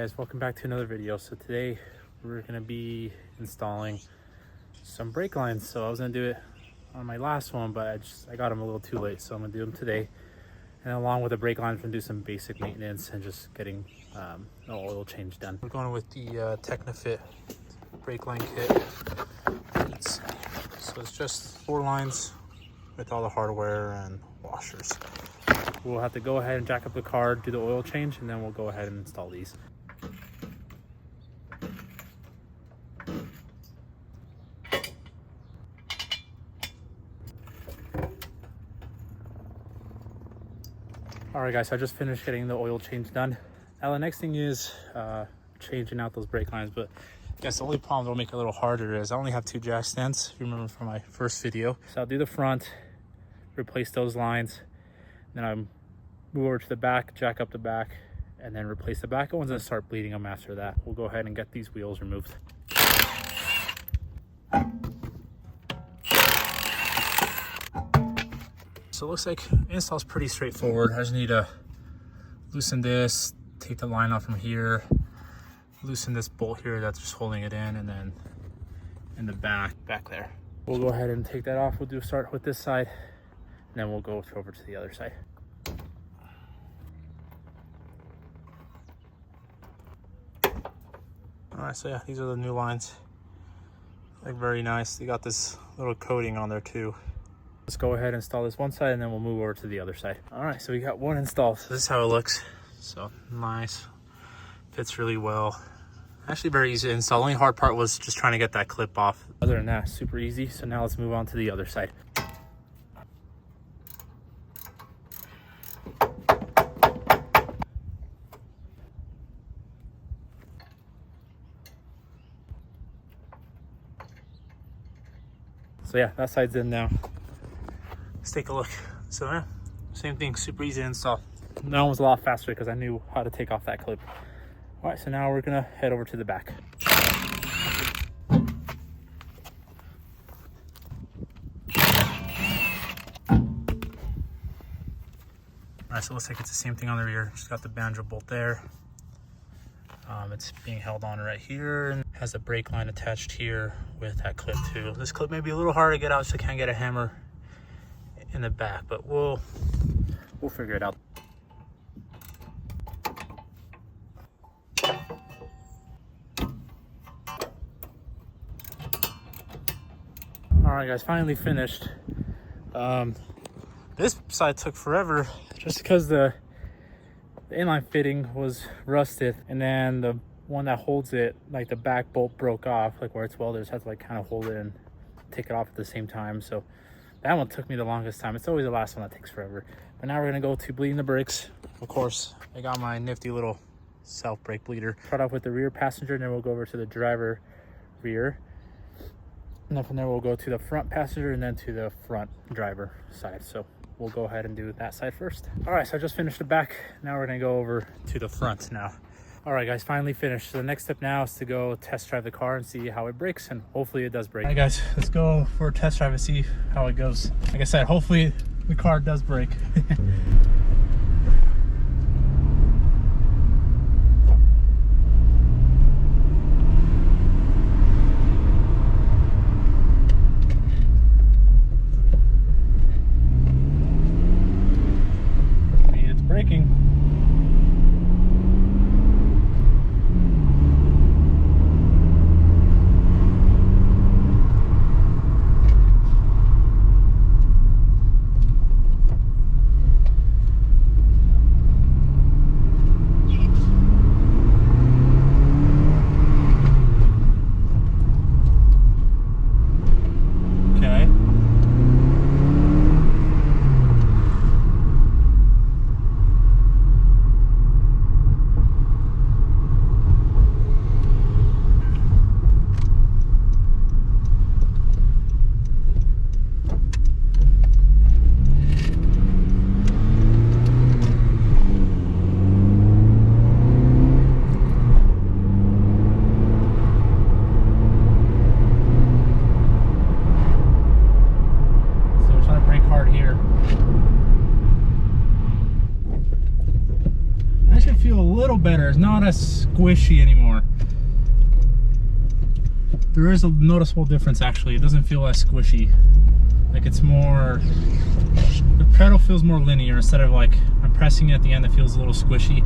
guys, welcome back to another video. So today we're gonna be installing some brake lines. So I was gonna do it on my last one, but I got them a little too late, so I'm gonna do them today. And along with the brake lines, we're gonna do some basic maintenance and just getting the oil change done. We're going with the Techna Fit brake line kit. So it's just 4 lines with all the hardware and washers. We'll have to go ahead and jack up the car, do the oil change, and then we'll go ahead and install these. All right guys, so I just finished getting the oil change done. Now the next thing is changing out those brake lines, but I guess the only problem that'll make it a little harder is I only have 2 jack stands, if you remember from my first video. So I'll do the front, replace those lines, then I'm move over to the back, jack up the back, and then replace the back ones and start bleeding them after that. We'll go ahead and get these wheels removed. So it looks like install's pretty straightforward. I just need to loosen this, take the line off from here, loosen this bolt here that's just holding it in, and then in the back there. We'll go ahead and take that off. We'll start with this side, and then we'll go over to the other side. All right, so yeah, these are the new lines. Like very nice. They got this little coating on there too. Let's go ahead and install this one side and then we'll move over to the other side. All right, so we got one installed. So this is how it looks. So nice, fits really well. Actually very easy to install. The only hard part was just trying to get that clip off. Other than that, super easy. So now let's move on to the other side. So yeah, that side's in now. Let's take a look. So yeah, same thing, super easy to install. That one was a lot faster because I knew how to take off that clip. All right, so now we're gonna head over to the back. All right, so it looks like it's the same thing on the rear. Just got the banjo bolt there. It's being held on right here and has a brake line attached here with that clip too. This clip may be a little hard to get out, so I can't get a hammer in the back, but we'll figure it out. All right guys, finally finished. This side took forever just because the inline fitting was rusted, and then the one that holds it, like the back bolt broke off, like where it's welded. So I had to like kind of hold it and take it off at the same time. So that one took me the longest time. It's always the last one that takes forever. But now we're gonna go to bleeding the brakes. Of course, I got my nifty little self brake bleeder. Start off with the rear passenger, and then we'll go over to the driver rear. And then from there we'll go to the front passenger and then to the front driver side. So we'll go ahead and do that side first. All right, so I just finished the back. Now we're gonna go over to the front now. All right guys, finally finished. So the next step now is to go test drive the car and see how it brakes, and hopefully it does brake. All right guys, let's go for a test drive and see how it goes. Like I said, hopefully the car does brake. It's braking. feel a little better. It's not as squishy anymore. There is a noticeable difference actually. It doesn't feel as squishy. Like it's more, the pedal feels more linear instead of like I'm pressing it at the end, it feels a little squishy.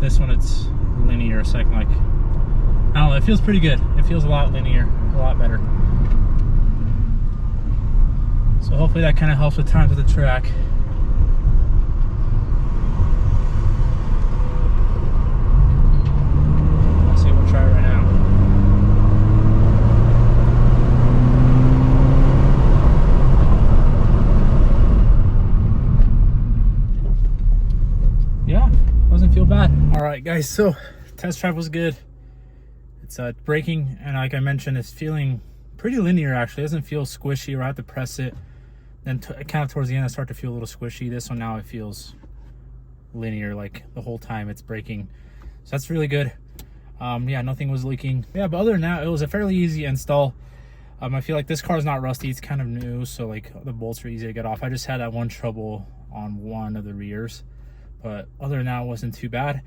This one it's linear, so I can like, I don't know, it feels pretty good. It feels a lot linear, a lot better. So hopefully that kind of helps with times of the track. Let's see, we'll try it right now. Yeah, doesn't feel bad. All right, guys, so test drive was good. It's braking, and like I mentioned, it's feeling pretty linear actually. It doesn't feel squishy or I have to press it. Then kind of towards the end I start to feel a little squishy. This one now it feels linear like the whole time it's braking, so that's really good. Yeah, nothing was leaking. Yeah, but other than that, it was a fairly easy install. I feel like this car is not rusty, it's kind of new, so like the bolts are easy to get off. I just had that one trouble on one of the rears, but other than that it wasn't too bad.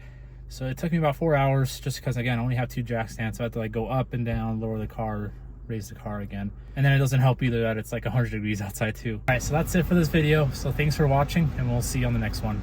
So it took me about 4 hours just because, again, I only have 2 jack stands, so I have to like go up and down, lower the car, raise the car again. And then it doesn't help either that it's like 100 degrees outside too. All right, so that's it for this video. So thanks for watching, and we'll see you on the next one.